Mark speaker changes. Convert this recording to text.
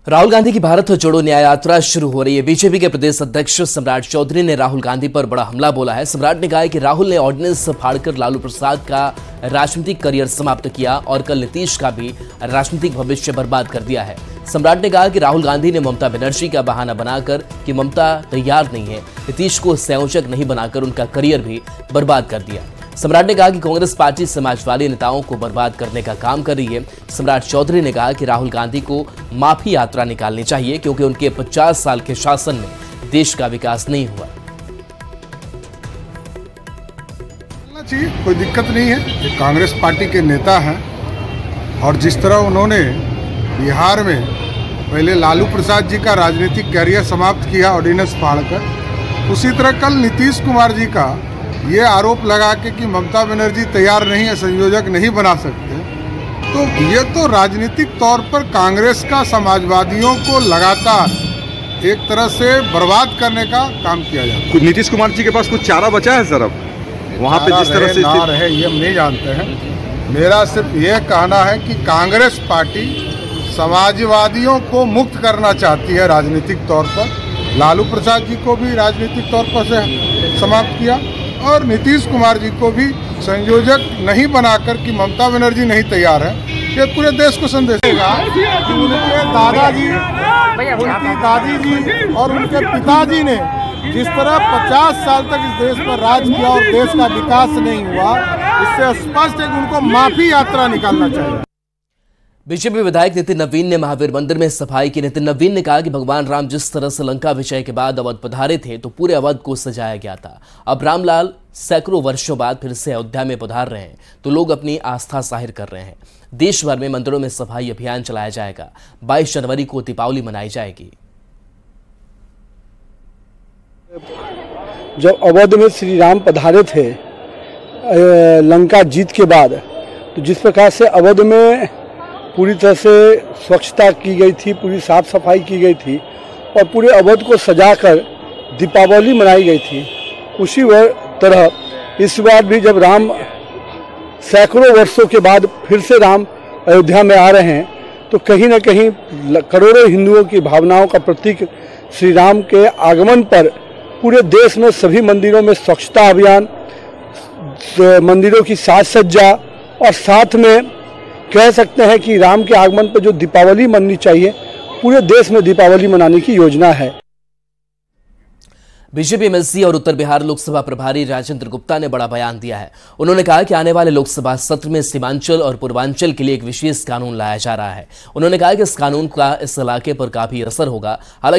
Speaker 1: राहुल गांधी की भारत जोड़ो न्याय यात्रा शुरू हो रही है। बीजेपी के प्रदेश अध्यक्ष सम्राट चौधरी ने राहुल गांधी पर बड़ा हमला बोला है। सम्राट ने कहा है कि राहुल ने ऑर्डिनेंस फाड़कर लालू प्रसाद का राजनीतिक करियर समाप्त किया और कल नीतीश का भी राजनीतिक भविष्य बर्बाद कर दिया है। सम्राट ने कहा कि राहुल गांधी ने ममता बनर्जी का बहाना बनाकर कि ममता तैयार नहीं है, नीतीश को संयोजक नहीं बनाकर उनका करियर भी बर्बाद कर दिया। सम्राट ने कहा कि कांग्रेस पार्टी समाजवादी नेताओं को बर्बाद करने का काम कर रही है। सम्राट चौधरी ने कहा कि राहुल गांधी को माफी यात्रा निकालनी चाहिए क्योंकि उनके 50 साल के शासन में देश का विकास नहीं हुआ।
Speaker 2: चाहिए, कोई दिक्कत नहीं है। ये कांग्रेस पार्टी के नेता हैं और जिस तरह उन्होंने बिहार में पहले लालू प्रसाद जी का राजनीतिक कैरियर समाप्त किया ऑर्डिनेंस फाड़कर, उसी तरह कल नीतीश कुमार जी का ये आरोप लगा के कि ममता बनर्जी तैयार नहीं है, संयोजक नहीं बना सकते, तो ये तो राजनीतिक तौर पर कांग्रेस का समाजवादियों को लगातार एक तरह से बर्बाद करने का काम किया जाता है।
Speaker 3: नीतीश कुमार जी के पास कुछ चारा बचा है सर? अब वहाँ पे जिस तरह से
Speaker 2: ना रहे ये हम नहीं जानते हैं। मेरा सिर्फ ये कहना है कि कांग्रेस पार्टी समाजवादियों को मुक्त करना चाहती है राजनीतिक तौर पर। लालू प्रसाद जी को भी राजनीतिक तौर पर से समाप्त किया और नीतीश कुमार जी को भी संयोजक नहीं बनाकर कि ममता बनर्जी नहीं तैयार है। ये पूरे देश को संदेश देगा कि उनके दादाजी, उनकी दादी जी और उनके पिताजी ने जिस तरह 50 साल तक इस देश पर राज किया और देश का विकास नहीं हुआ, इससे स्पष्ट है कि उनको माफी यात्रा निकालना चाहिए।
Speaker 1: बीजेपी विधायक नितिन नवीन ने महावीर मंदिर में सफाई की। नितिन नवीन ने कहा कि भगवान राम जिस तरह से लंका विजय के बाद अवध पधारे थे तो पूरे अवध को सजाया गया था। अब रामलाल सैकड़ों वर्षों बाद फिर से अयोध्या में पधार रहे हैं तो लोग अपनी आस्था जाहिर कर रहे हैं। देश भर में मंदिरों में सफाई अभियान चलाया जाएगा। 22 जनवरी को दीपावली मनाई जाएगी।
Speaker 4: जब अवध में श्री राम पधारे थे लंका जीत के बाद, तो जिस प्रकार से अवध में पूरी तरह से स्वच्छता की गई थी, पूरी साफ सफाई की गई थी और पूरे अवध को सजाकर दीपावली मनाई गई थी, उसी तरह इस बार भी जब राम सैकड़ों वर्षों के बाद फिर से राम अयोध्या में आ रहे हैं तो कहीं न कहीं करोड़ों हिंदुओं की भावनाओं का प्रतीक श्री राम के आगमन पर पूरे देश में सभी मंदिरों में स्वच्छता अभियान, मंदिरों की साज सज्जा और साथ में कह सकते हैं कि राम के आगमन पर जो दीपावली मननी चाहिए, पूरे देश में दीपावली मनाने की योजना है।
Speaker 1: बीजेपी एमएलसी और उत्तर बिहार लोकसभा प्रभारी राजेंद्र गुप्ता ने बड़ा बयान दिया है। उन्होंने कहा कि आने वाले लोकसभा सत्र में सीमांचल और पूर्वांचल के लिए एक विशेष कानून लाया जा रहा है। उन्होंने कहा कि इस कानून का इस इलाके पर काफी असर होगा। हालांकि